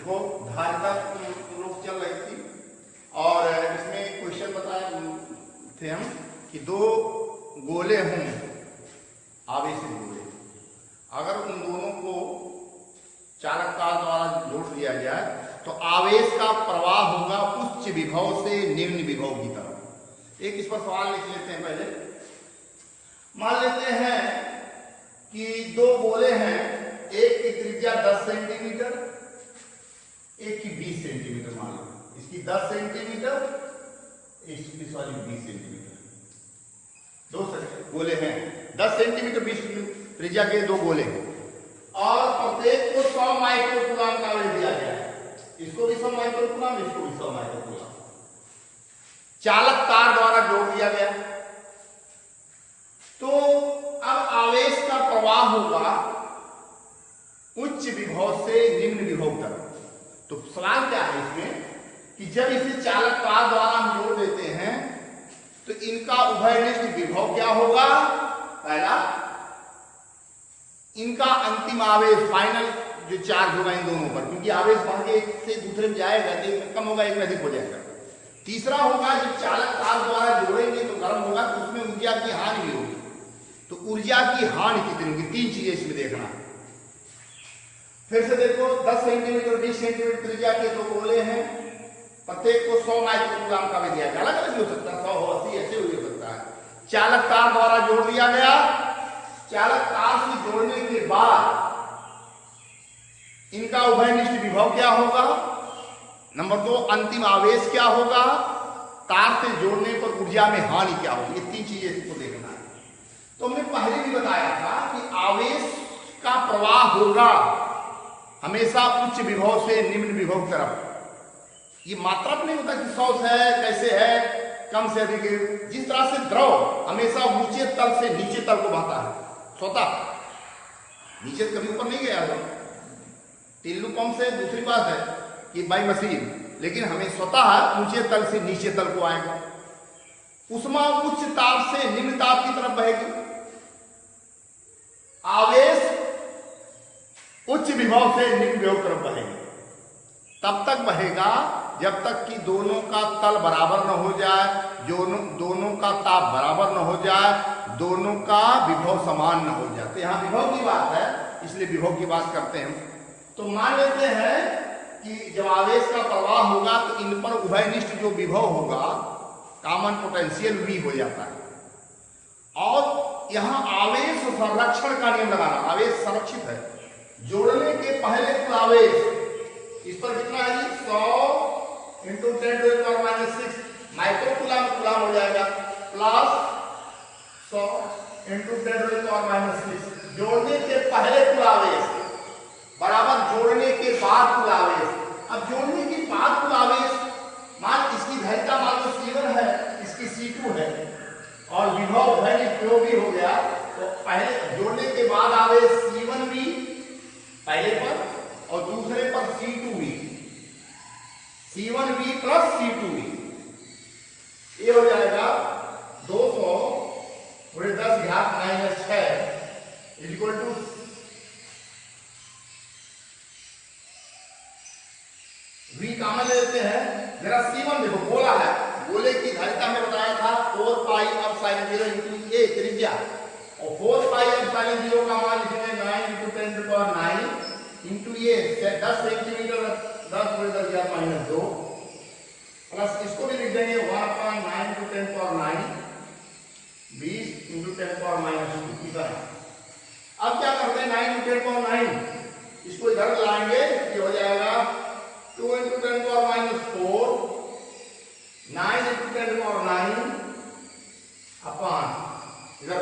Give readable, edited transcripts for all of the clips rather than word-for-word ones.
देखो धारिता लोग चल रही थी और इसमें क्वेश्चन बताए थे हम कि दो गोले हों आवेशित गोले, अगर उन दोनों को चालक तार द्वारा जोड़ दिया जाए तो आवेश का प्रवाह होगा उच्च विभव से निम्न विभव की तरफ। एक इस पर सवाल लिख लेते हैं। पहले मान लेते हैं कि दो गोले हैं, एक की त्रिज्या 10 सेंटीमीटर, एक की 20 सेंटीमीटर। मान लो इसकी 10 सेंटीमीटर, इसकी सॉरी 20 सेंटीमीटर। दो गोले हैं 10 सेंटीमीटर 20 त्रिज्या के दो गोले हैं और प्रत्येक को 100 माइक्रोकूलम का आवेश दिया गया है। इसको भी 100 माइक्रोकूलम, इसको भी 100 माइक्रोकूलम चालक तार द्वारा जोड़ दिया गया। तो अब आवेश का प्रवाह होगा उच्च विभव से निम्न विभव तक। तो सवाल क्या है इसमें कि जब इसे चालक तार द्वारा हम जोड़ देते हैं तो इनका उभयनिष्ठ विभव क्या होगा? पहला, इनका अंतिम आवेश फाइनल जो चार्ज होगा इन दोनों पर, क्योंकि आवेश बढ़ के एक से दूसरे में जाएगा, एक में कम होगा एक में अधिक हो जाएगा। तीसरा होगा जब चालक तार द्वारा जोड़ेंगे तो गर्म होगा तो उसमें ऊर्जा की हानि भी होगी। तो ऊर्जा की हानि कितनी होगी? तीन चीजें इसमें देखना। फिर से देखो 10 सेंटीमीटर 20 सेंटीमीटर त्रिज्या के दो गोले हैं, प्रत्येक को 100 माइक्रोकूलम का भी दिया गया। अलग अलग भी हो सकता है, 100 हो 80 ऐसे भी हो सकता है। चालक तार द्वारा जोड़ दिया गया। चालक तार से जोड़ने के बाद इनका उभयनिष्ठ विभव क्या होगा? नंबर 2, अंतिम आवेश क्या होगा? तार से जोड़ने पर ऊर्जा में हानि क्या होगी? ये तीन चीजें इसको देखना है। तो हमने पहले भी बताया था कि आवेश का प्रवाह होगा हमेशा उच्च विभव से निम्न विभव की तरफ। ये मात्रा नहीं होता कि 100 है कैसे है, कम से अधिक है। जिस तरह से द्रव हमेशा ऊंचे तल से नीचे तल को बहता है, स्वतः नीचे कभी ऊपर नहीं गया। टिल्लू पंप से दूसरी बात है कि बाई मशीन, लेकिन हमें स्वतः ऊंचे तल से नीचे तल को आएगा। उष्मा उच्च ताप से निम्न ताप की तरफ बहेगी। आवेश उच्च विभव से निम्न विभव की तरफ बहेगा। तब तक बहेगा जब तक कि दोनों का तल बराबर न हो जाए, दोनों का ताप बराबर न हो जाए, दोनों का विभव समान न हो जाए। तो यहाँ विभव की बात है, इसलिए विभव की बात करते हैं। तो मान लेते हैं कि जब आवेश का प्रवाह होगा तो इन पर उभयनिष्ठ जो विभव होगा कॉमन पोटेंशियल V हो जाता है। और यहाँ आवेश संरक्षण का नियम लगाना। आवेश संरक्षित है। जोड़ने के पहले कुल आवेश इस पर कितना है जी? 100 इंटू 10⁻⁻6 माइक्रोकूलम कूलम हो जाएगा, प्लस 100 इंटू 10⁻⁻6। जोड़ने के पहले कुल आवेश बराबर जोड़ने के बाद कुल आवेश। अब जोड़ने के बाद कुल आवेश, मान इसकी धारिता मान लो C1 है, इसकी C2 है और विभव है जो भी हो गया। तो पहले जोड़ने के बाद आवेश C1 भी पहले पर और दूसरे पर C2V, C1V प्लस C2V। ये हो जाएगा 200 × 10⁻⁻6 इक्वल टू V कॉमन ले लेते हैं। मेरा C1 देखो गोला है, गोले की धारिता में बताया था 4 पाई एप्सिलॉन 0 इंटू A त्रिज्या, और 4 पाई एप्सिलॉन 0 का मान लिखेंगे 9 इंटू 10⁻9 इंटू ये 10 सेंटीमीटर 10 × 10⁻2 प्लस इसको भी लिख देंगे 1/9 इंटू 10⁻9 20 इंटू 10⁻2 की तरह। अब क्या करते हैं 9 इंटू 10⁻9 इसको इधर लाएंगे, ये हो जाएगा 2 इंटू 10⁻4 9 इंटू 10⁻9 अपॉन इधर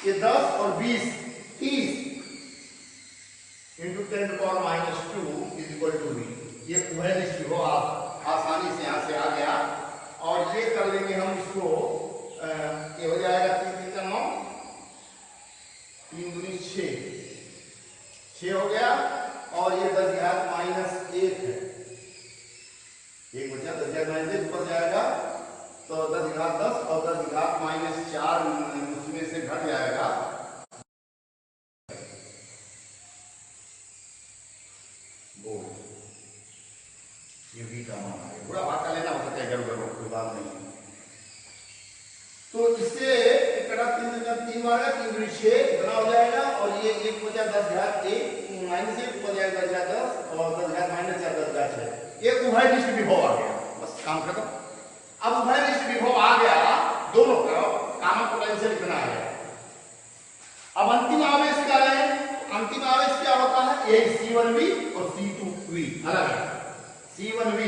ये 10 और 20 30 into 10⁻2 is equal to V। ये उभयनिष्ठ विभव आसानी से यहाँ से आ गया। और ये कर लेंगे हम इसको, ये हो जाएगा 3 का 9 3 दूनी 6 हो गया, और ये 10⁻⁻1 है। एक बचा 10⁻1 ऊपर जाएगा तो 10⁻10 और 10⁻4 उसमें से घट जाएगा। 10⁻⁻ वोल्ट। ये V का मान है, पूरा भाग का लेना हो सकता है, इधर उधर कोई बात नहीं। तो इससे तीन बार 3 दूनी 6 इतना हो जाएगा, और ये 1 बचा 10 घात 1 माइनस 1 हो जाएगा 10 घात 10 और 10 घात माइनस 4 10 घात 6। एक उभयनिष्ठ विभव आ गया, बस काम खत्म। अब उभयनिष्ठ विभव आ गया, दोनों तरफ कॉमन पोटेंशियल इतना आ गया। अब अंतिम आवेश क्या है? अंतिम आवेश क्या होता है? एक C1V और C2V अलग है। C1V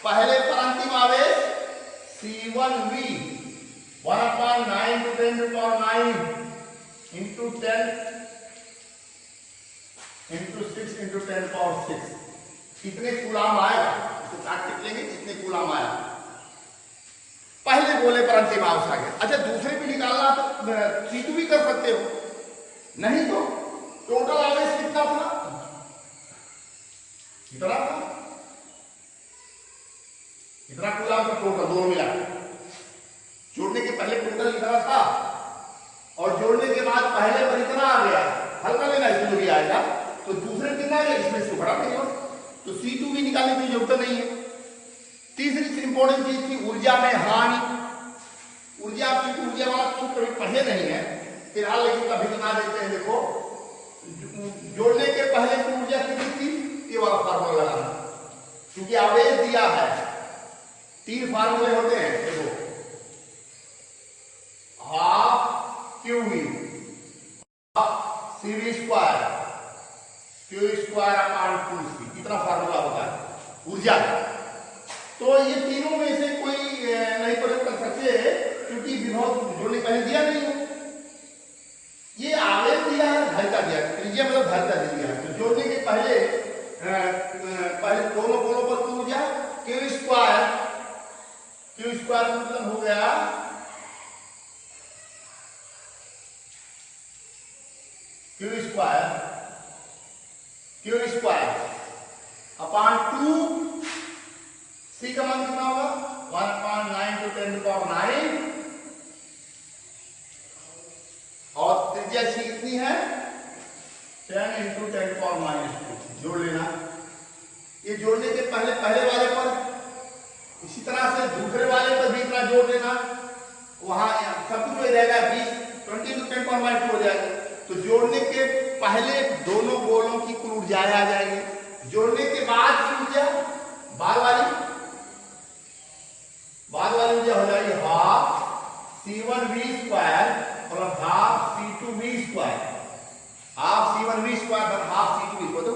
पहले पर अंतिम आवेश C1V 1/9 × 10⁹ into 10 into 6 into 10⁶ कितने कूलाम आएगा? इसको काट के लेंगे, कितने कूलाम आया। पहले बोले पर अंतिम आवेश आ गया। अच्छा, दूसरे भी निकालना तो C2 भी कर सकते हो, नहीं तो टोटल आवेश कितना था? कितना था? इतना कूलाम का टोटल दोनों मिला। जोड़ने के पहले टोटल इतना था और जोड़ने के बाद पहले पर इतना आ गया। हल्का लेना, इसमें जो भी आएगा तो दूसरे कितना है, इसमें से बड़ा नहीं हो, तो C2 भी निकालने की जरूरत नहीं है। तीसरी इंपॉर्टेंट चीज थी ऊर्जा में हानि। ऊर्जा वाला सूत्र कभी पढ़े नहीं है फिलहाल, लेकिन कभी बता देते हैं। देखो, जोड़ने के पहले की ऊर्जा कितनी थी, ये वाला फार्मूला लगाना, क्योंकि आवेश दिया है। 3 फार्मूले होते हैं, देखो, हाफ QV CV², Q²/2C, इतना फार्मूला होता है ऊर्जा। तो ये तीनों में से कोई नहीं प्रयोग कर सकते, क्योंकि विभव जोड़ने पहले दिया नहीं है। ये आवेश दिया है, धारिता दिया है, त्रिज्या मतलब धारिता दे दिया है। तो जोड़ने के पहले दोनों कोणों पर ऊर्जा Q² मतलब हो गया Q²/2 C का मान कितना होगा? 1/9 × 10⁹ और त्रिज्या C कितनी है? 10 × 10⁻²। जोड़ लेना। ये जोड़ने के पहले वाले पर, इसी तरह से दूसरे वाले पर भी इतना जोड़ देना। वहां सब कुछ हो जाएगा 20 × 10⁻² हो जाएगा। तो जोड़ने के पहले दोनों गोलों की कुल ऊर्जाएं आ जाएगी। जोड़ने के बाद की ऊर्जा बाद वाली ऊर्जा हो जाएगी हाफ C1V² और हाफ C2V²। हाफ C1V² और हाफ C2V²। तो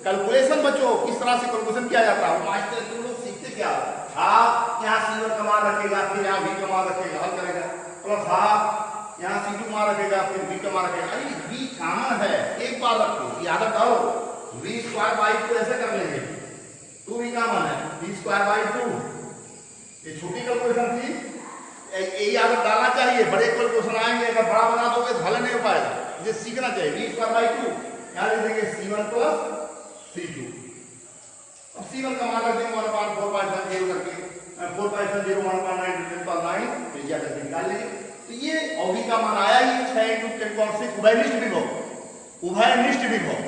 कैलकुलेशन बच्चों, किस तरह से कैलकुलेशन किया जाता है, मास्टर तुम लोग सीखते क्या? हाफ यहाँ C1 का मान रखेगा, फिर यहाँ V का मान रखेगा, हल करेगा, प्लस हाफ यहाँ C2 मान रखेगा, फिर V का मान रखेगा। अरे V कॉमन है, एक बार रखो, याद रखो, V²/2 ऐसे कर लेंगे, 2V कॉमन है, V²/2। ये छोटी कैलकुलेशन थी, यही आदत डालना चाहिए। बड़े कैलकुलेशन आएंगे, अगर बड़ा बना दोगे तो भले नहीं हो पाएगा, इसे सीखना चाहिए। V²/2 यहाँ लिख देंगे C1 + C2। अब C1 का मान रख देंगे 1/4/0 करके, 4/0 1/9 × 10⁹ त्रिज्या करके निकाल लेंगे। तो ये V का मान आया ही 6 × 10⁶ उभयनिष्ठ विभव।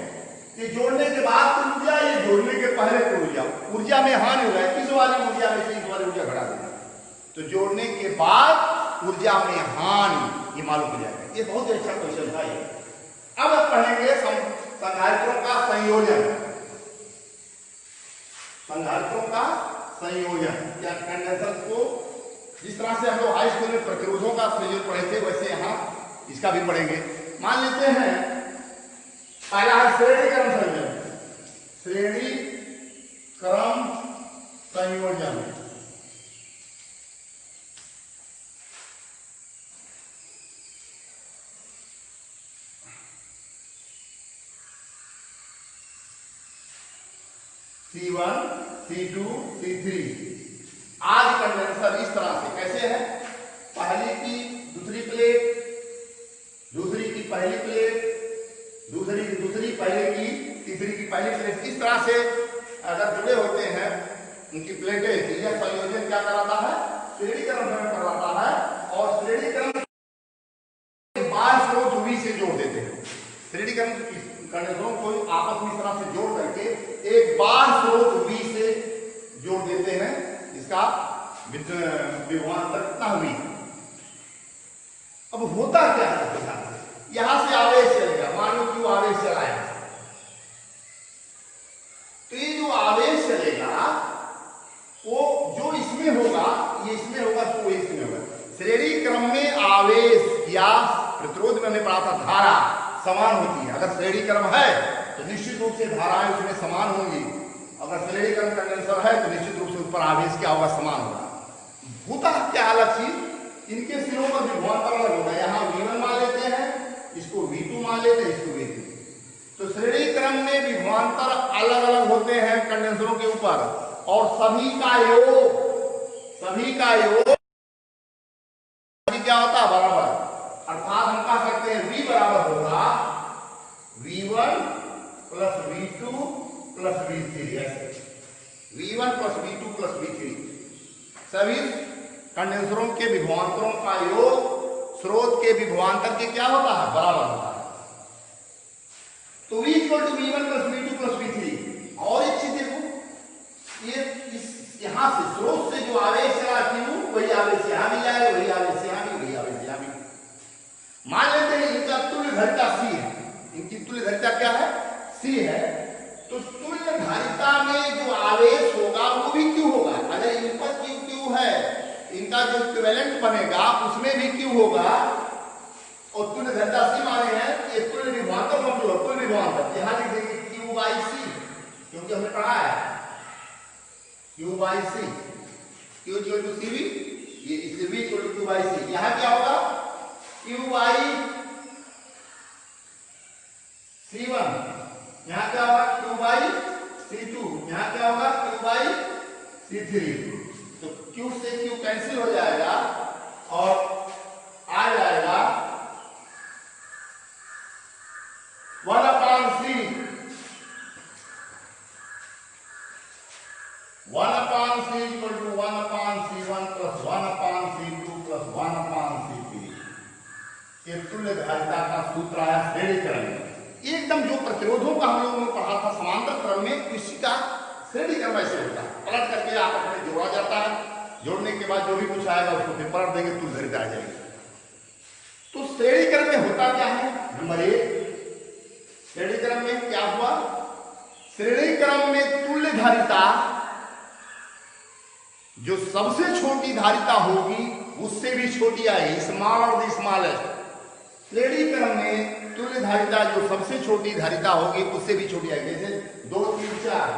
ये जोड़ने के बाद कुल ऊर्जा, ये जोड़ने के पहले कुल ऊर्जा। ऊर्जा में हानि हो गया, किस वाली ऊर्जा में से इस वाली ऊर्जा घटा देना। तो जोड़ने के बाद ऊर्जा में हानि, ये मालूम हो जाएगा। ये बहुत अच्छा क्वेश्चन था ये। अब पढ़ेंगे संधारित्रों का संयोजन। संधारित्रों का संयोजन या कंडेंसर को, जिस तरह से हम लोग हाई स्कूल में प्रतिरोधों का संयोजन पढ़े थे, वैसे यहाँ इसका भी पढ़ेंगे। मान लेते हैं पहला है श्रेणी क्रम संयोजन। श्रेणी क्रम संयोजन C1 C2 C3। आज कंडेंसर इस तरह से कैसे है, पहली की दूसरी प्लेट, दूसरी की पहली प्लेट, दूसरी की दूसरी, पहले की तीसरी की पहली प्लेट, इस तरह से अगर जुड़े होते हैं उनकी प्लेटें, यह संयोजन क्या कराता है? श्रेणी क्रम कराता है। और कंडेंसरों को आपस में इस तरह से जोड़ करके एक बार स्रोत V से जोड़ देते हैं। इसका विभवांतर कितना V। अब होता क्या है, यहां से आवेश चलेगा, मान लो क्यों आवेश चला है, तो ये जो आवेश चलेगा वो जो इसमें होगा, ये इसमें होगा तो इसमें होगा। श्रेणी क्रम में आवेश या प्रतिरोध में हमने पढ़ा था धारा समान होती है। अगर श्रेणी क्रम है तो निश्चित रूप से धाराएं उसमें समान होंगी। अगर श्रेणी क्रम कंडेंसर है तो निश्चित रूप से उस पर आवेश क्या होगा, समान होगा। होता क्या अलग चीज, इनके सिरों पर विभवांतर अलग होगा। यहाँ V1 मान लेते हैं, इसको V2 मान लेते हैं, इसको V3। तो श्रेणी क्रम में विभवांतर अलग अलग होते हैं कंडेंसरों के ऊपर, और सभी का योग क्या होता है, बराबर। अर्थात हम कह सकते हैं V बराबर होगा V1 plus V2 plus V3, ऐसे V1 plus V2 plus V3। सभी कंडेंसरों के विभवांतरों का योग स्रोत के विभवांतर के क्या होता है, बराबर होता है। तो V equal to V1 plus V2 plus V3। और एक चीज देखो, ये इस यहां से स्रोत से जो आवेश चला Q, वही आवेश यहां भी जाएगा, वही आवेश यहां भी, वही आवेश यहां भी। मान लेते हैं इनका तुल्य धारिता C है, इनकी तुल्य धारिता क्या है, C है। तो तुल्य धारिता में जो आवेश होगा वो भी Q होगा। अगर इन पर Q है, इनका जो इक्विवेलेंट बनेगा उसमें भी Q होगा। और तुल्य धारिता C माने हैं, ये तुल्य विभवांतर समझो, तुल्य विभवांतर यहां लिख देंगे Q बाई C, क्योंकि हमने पढ़ा है Q by C, Q equal to CV, ये इसलिए V equal to Q by C। यहां क्या होगा, Q बाई C1, यहां क्या होगा Q बाई C2, यहां क्या होगा Q बाई C3। तो Q से Q कैंसिल हो जाएगा और आ जाएगा 1/C 1/C equal to 1/C1 plus 1/C2 plus 1/C3। ये तुल्य धारिता का सूत्र आया श्रेणी क्रम में। एकदम जो प्रतिरोधों का हम लोगों ने पढ़ा था समांतर क्रम में, इसी का श्रेणी क्रम ऐसे होता है। पलट करके आपस में जोड़ा जाता है, जोड़ने के बाद जो भी कुछ आएगा उसको फिर पलट देंगे, तुल्य धारिता आ जाएगी। तो श्रेणी क्रम में होता क्या है, नंबर 1, श्रेणी क्रम में क्या हुआ, श्रेणी क्रम में तुल्य धारिता जो सबसे छोटी धारिता होगी उससे भी छोटी आएगी, स्मॉल और द स्मॉलेस्ट। श्रेणी क्रम में तुल्य धारिता जो सबसे छोटी धारिता होगी उससे भी छोटी आएगी। जैसे 2, 3, 4,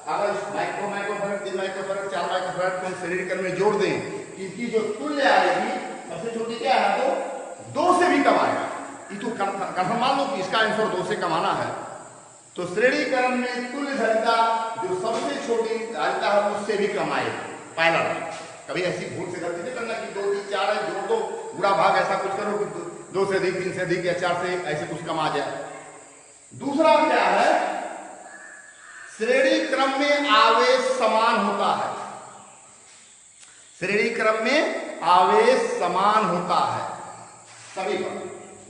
अगर माइक्रोफैरड 3 माइक्रोफैरड 4 माइक्रोफैरड को हम श्रेणी क्रम में जोड़ दें, इसकी जो तुल्य आएगी सबसे छोटी क्या है, तो 2 से भी कम आएगा। ये तो कंफर्म मान लो कि इसका आंसर 2 से कम आना है। तो श्रेणी क्रम में तुल्य धारिता जो सबसे छोटी धारिता है उससे भी कम आएगी। पहला, कभी ऐसी भूल से गलती नहीं करना कि 2, 3, 4 है, जोड़ दो, बुरा भाग ऐसा कुछ करो कि 2 से अधिक, 3 से अधिक या 4 से ऐसे कुछ कम आ जाए। दूसरा क्या है, श्रेणी क्रम में आवेश समान होता है। श्रेणी क्रम में आवेश समान होता है सभी पर।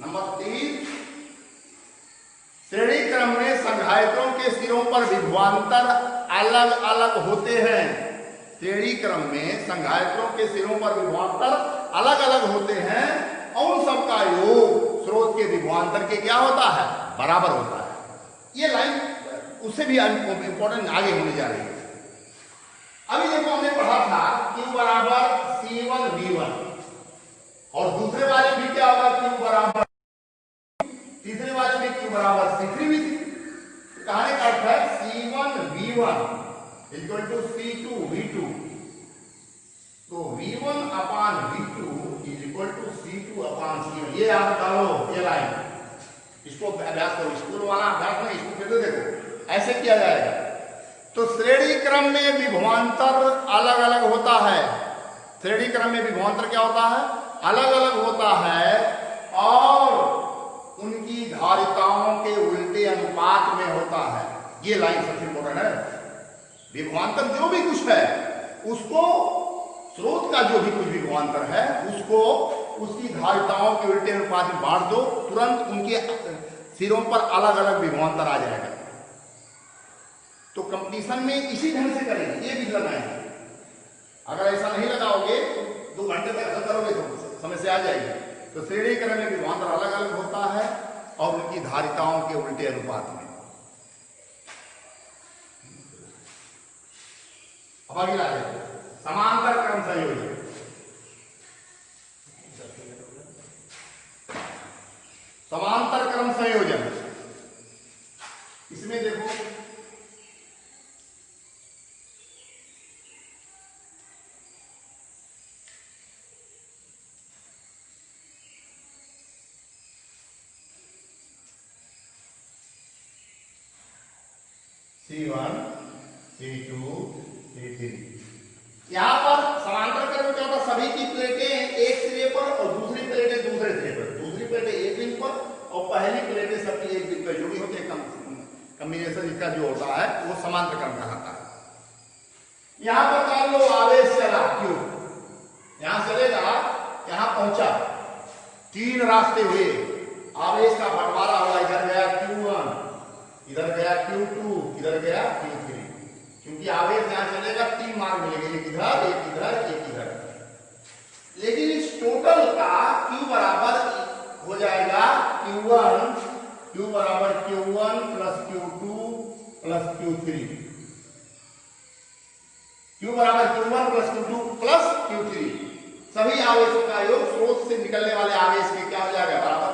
नंबर 3, श्रेणी क्रम में संघायकों के सिरों पर विभवांतर अलग अलग होते हैं। श्रेणी क्रम में संघायकों के सिरों पर विभवांतर अलग अलग होते हैं और सबका योग स्रोत के विभवांतर के क्या होता है, बराबर होता है। ये लाइन उससे भी इंपॉर्टेंट आगे होने जा रही है। अभी देखो हमने पढ़ा था Q बराबर C1 V1, और दूसरे वाले भी क्या होगा, Q बराबर, तीसरे वाले में Q बराबर C3 V3। कहने का अर्थ है C1 V1 equal to C2 V2। तो V1 upon V2 is equal to C2 upon C1। ये आप डालो, ये लाइन, इसको अभ्यास करो, स्कूल वाला अभ्यास नहीं, इसको फिर देखो ऐसे किया जाएगा। तो श्रेणी क्रम में विभवांतर अलग अलग होता है। श्रेणी क्रम में विभवांतर क्या होता है, अलग अलग होता है, और उनकी धारिताओं के उल्टे अनुपात में होता है। ये लाइन सबसे इंपॉर्टेंट है। विभवांतर जो भी कुछ है उसको, स्रोत का जो भी कुछ विभवांतर है उसको उसकी धारिताओं के उल्टे अनुपात में बांट दो, तुरंत उनके सिरों पर अलग अलग विभवांतर आ जाएगा। तो कंपटीशन में इसी ढंग से करेंगे, ये भी लगाएंगे। अगर ऐसा नहीं लगाओगे तो 2 घंटे तक ऐसा करोगे तो समस्या आ जाएगी। तो श्रेणीकरण में विभवांतर अलग अलग होता है और उनकी धारिताओं के उल्टे अनुपात में। अब अगला है समांतर क्रम संयोजन। समांतर क्रम संयोजन, इसमें देखो C1, C2, C3। यहां पर समांतर क्रम में क्या होता है, सभी की प्लेटें एक सिरे पर और दूसरी प्लेटें दूसरे सिरे पर, दूसरी प्लेटें एक बिंदु पर और पहली प्लेटें सबकी एक बिंदु पर जुड़ी होती है। कॉम्बिनेशन इसका जो होता है वो समांतर क्रम कहलाता है। यहां पर मान लो आवेश चला क्यों, यहां चलेगा, यहां पहुंचा, 3 रास्ते हुए, आवेश का बंटवारा हुआ, इधर गया Q1, इधर गया Q2, इधर गया Q3। क्योंकि आवेश यहां चलेगा 3 मार्ग मिलेंगे, एक इधर एक इधर एक इधर। लेकिन इस टोटल का Q बराबर हो जाएगा Q1 बराबर Q1 plus Q2 plus Q3। Q बराबर Q1 plus Q2 plus Q3। सभी आवेशों का योग स्रोत से निकलने वाले आवेश के क्या हो जाएगा, बराबर।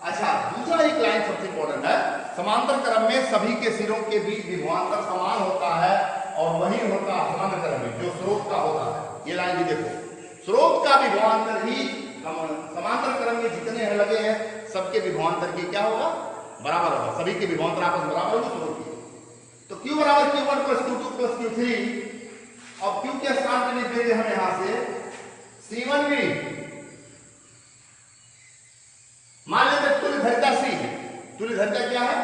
अच्छा, दूसरा एक लाइन सबसे इंपॉर्टेंट है, समांतर क्रम में सभी के सिरों के बीच विभवांतर समान होता है और वही होता है समांतर क्रम में जो स्रोत का होता है। ये लाइन भी देखो, स्रोत का विभवांतर ही समांतर क्रम में जितने लगे हैं सबके विभवांतर की क्या होगा, बराबर होगा। सभी के विभवांतर आपस में बराबर होंगे स्रोत की। तो Q बराबर Q1 plus Q2 plus Q3। और Q के स्थान पर लिख देंगे हम यहां से C1V। मान लेते तुल्य धारिता C है, तुल्य धारिता क्या है,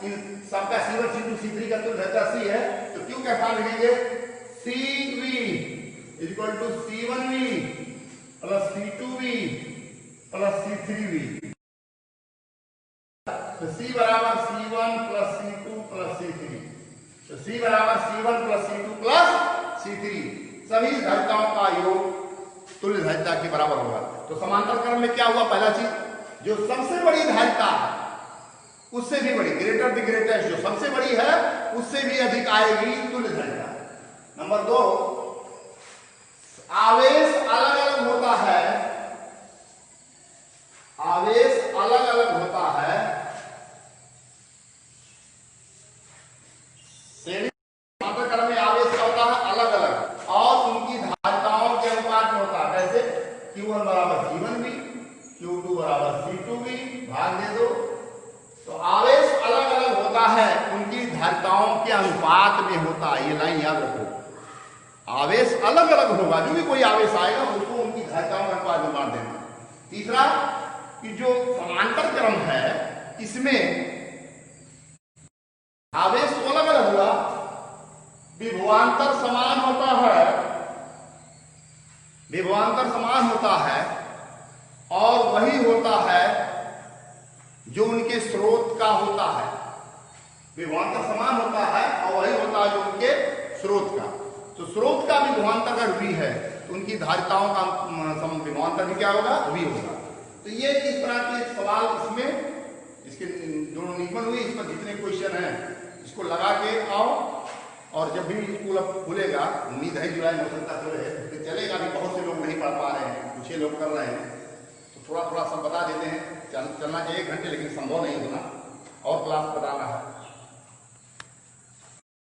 इन सबका C1 C2 C3 का तुल्य धारिता C है। तो Q का स्थान लिखेंगे CV equal to C1V plus C2V plus C3V। तो C बराबर C1 plus C2 plus C3। तो C बराबर C1 plus C2 plus C3। सभी धारिताओं का योग तुल्य धारिता के बराबर होगा। तो समांतर क्रम में क्या हुआ, पहला चीज, जो सबसे बड़ी धारिता है उससे भी बड़ी, ग्रेटर द ग्रेटेस्ट, जो सबसे बड़ी है उससे भी अधिक आएगी तुल्य धारिता। नंबर 2, आवेश अलग अलग होता है, आवेश अलग अलग होता है, समांतर क्रम में आवेश का होता है अलग अलग और उनकी धारिताओं के अनुपात में होता है। कैसे, Q1 बराबर C1V, Q2 बराबर C2V, भाग दे दो। तो आवेश अलग अलग होता है, उनकी धारिताओं के अनुपात में होता है। ये लाइन याद रखो, आवेश अलग अलग होगा, जो भी कोई आवेश आएगा उसको उनकी धारिताओं के अनुपात में बांट देना। तीसरा कि जो समांतर क्रम है इसमें आवेश तो अलग अलग हुआ, विभवांतर समान होता है, विभवांतर समान होता है और वही होता है जो उनके स्रोत का होता है। विभवांतर समान होता है और वही होता है जो उनके स्रोत का। तो स्रोत का विभवांतर अगर V है तो उनकी धारिताओं का विभवांतर भी क्या होगा, V होगा। तो ये इस तरह के सवाल इसमें इसके दोनों नियमन हुई, इस पर जितने क्वेश्चन हैं इसको लगा के आओ। और जब भी स्कूल अब खुलेगा, उम्मीद है जुलाई में सकता खुले, तो चलेगा भी, बहुत से लोग नहीं पढ़ पा रहे हैं, कुछ लोग कर रहे हैं, तो थोड़ा थोड़ा सब बता देते हैं। चलना 1 घंटे, लेकिन संभव नहीं होना, और क्लास बताना है।